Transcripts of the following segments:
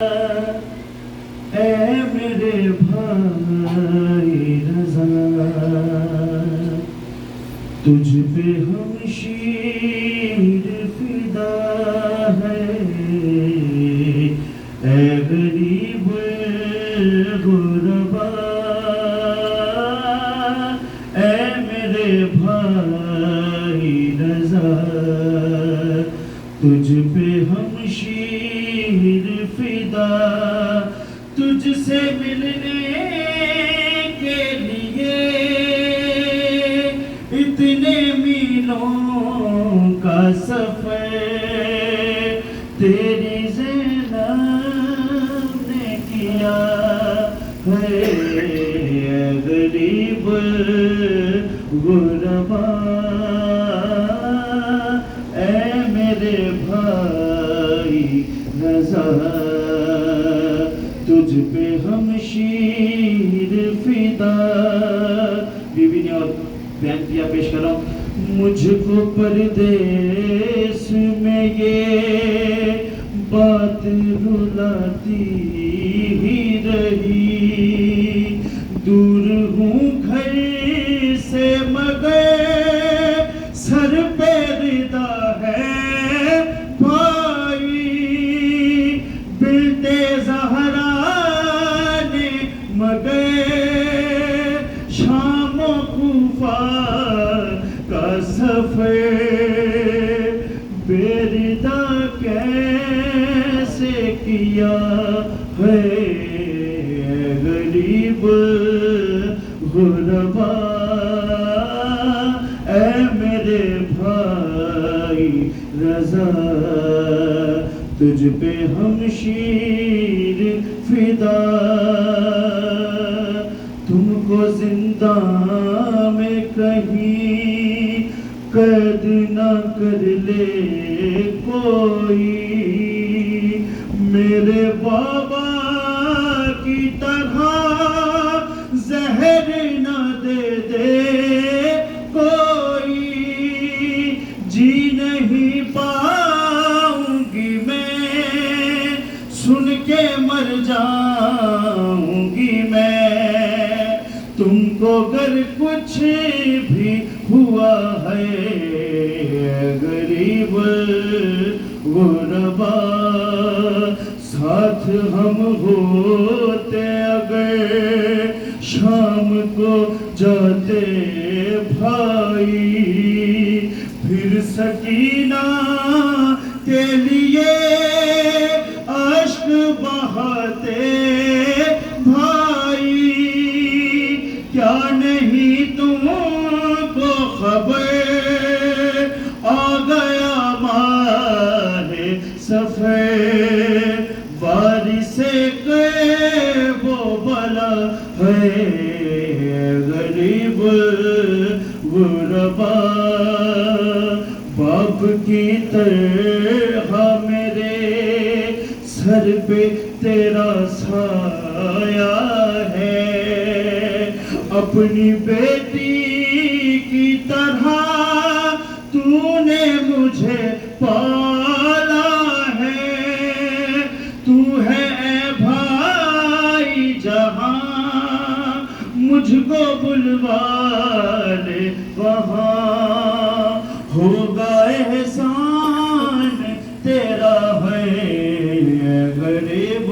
ऐ मेरे भाई रज़ा, तुझ पे हम शीर फिदा है। ऐ गरीब गुरबा, ऐ मेरे भाई रज़ा, तुझ पे हम शीर फिदा। तुझसे मिलने के लिए इतने मीलों का सफर तेरी ज़ैनब ने किया है। गरीब गुरबा, ऐ मेरे भाई रज़ा, तुझ पे हम शीर फिदा। बीबी ने और बयान किया, पेश कर रहा हूं। मुझको परदेश में ये बात रुलाती ही रही, दूर हूँ घर से मगर सर पे रिदा है भाई। बिलते ज़हरा ने मगर शाम कूफा का सफर बेरिदा कैसे किया है। गरीब गुरबा, ऐ मेरे भाई रज़ा, तुझ पे हम शीर फिदा। तुमको जिंदा में कहीं कैद न कर ले कोई, मेरे बाबा की तरह जहर न दे दे कोई। जी नहीं पाऊंगी मैं, सुन के मर जाऊंगी मैं। तुमको अगर कुछ भी हुआ है गरीब गुरबा, साथ हम होते अगर शाम को जाते भाई, फिर सकीना के लिए अश्क बहाते भाई। क्या नहीं तुमको खबर, आ गया माहे सफर, बारिशे के वो बला है। गरीब गुरबा, बाप की तरह मेरे सर पे तेरा साया है। अपनी बेटी की तरह तूने मुझे पाला है। तू है ऐ भाई जहां, मुझको बुलवा ले वहां। होगा एहसान तेरा है गरीब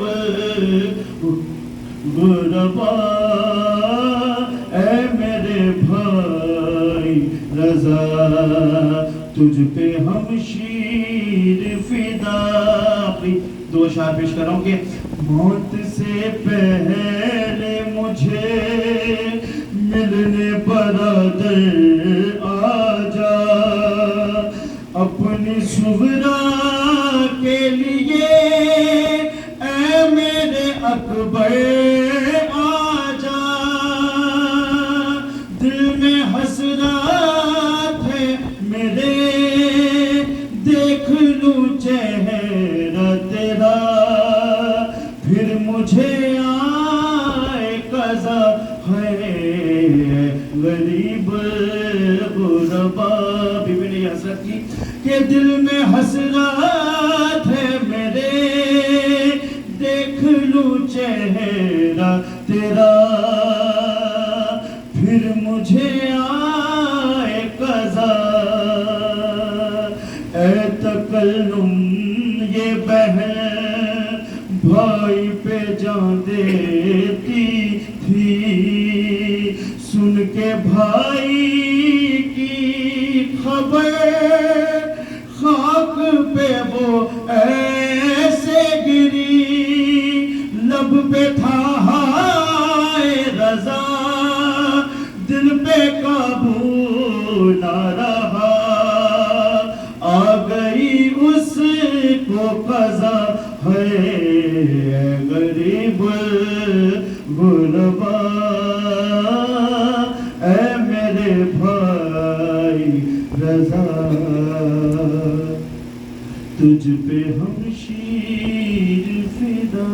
गुरबा, ऐ मेरे भाई रज़ा, तुझ पे हम शीर फिदा। दो शार पेश कर रहा हूं कि मौत से पहले मुझे मिलने बरादर आजा, अपनी सुगरा के लिए ऐ मेरे अकबर आजा। दिल में हसरत है मेरे, देख लूं चेहरा तेरा, फिर मुझे आए कज़ा है। गरीब गुरबा, बीबी ने हसरत की कि दिल में हसरत है मेरे, देख लूं चेहरा तेरा, फिर मुझे आए कज़ा। ऐ तकल्लुम ये बहन भाई पे जान देती थी, सुन के भाई की खबर खाक पे वो ऐसे गिरी, लब पे था हाय रज़ा, दिल पे काबू ना रहा, आ गई उसको क़ज़ा है गरीब गुरबा। ऐ मेरे भाई रज़ा, तुझ पे हम शीर फिदा।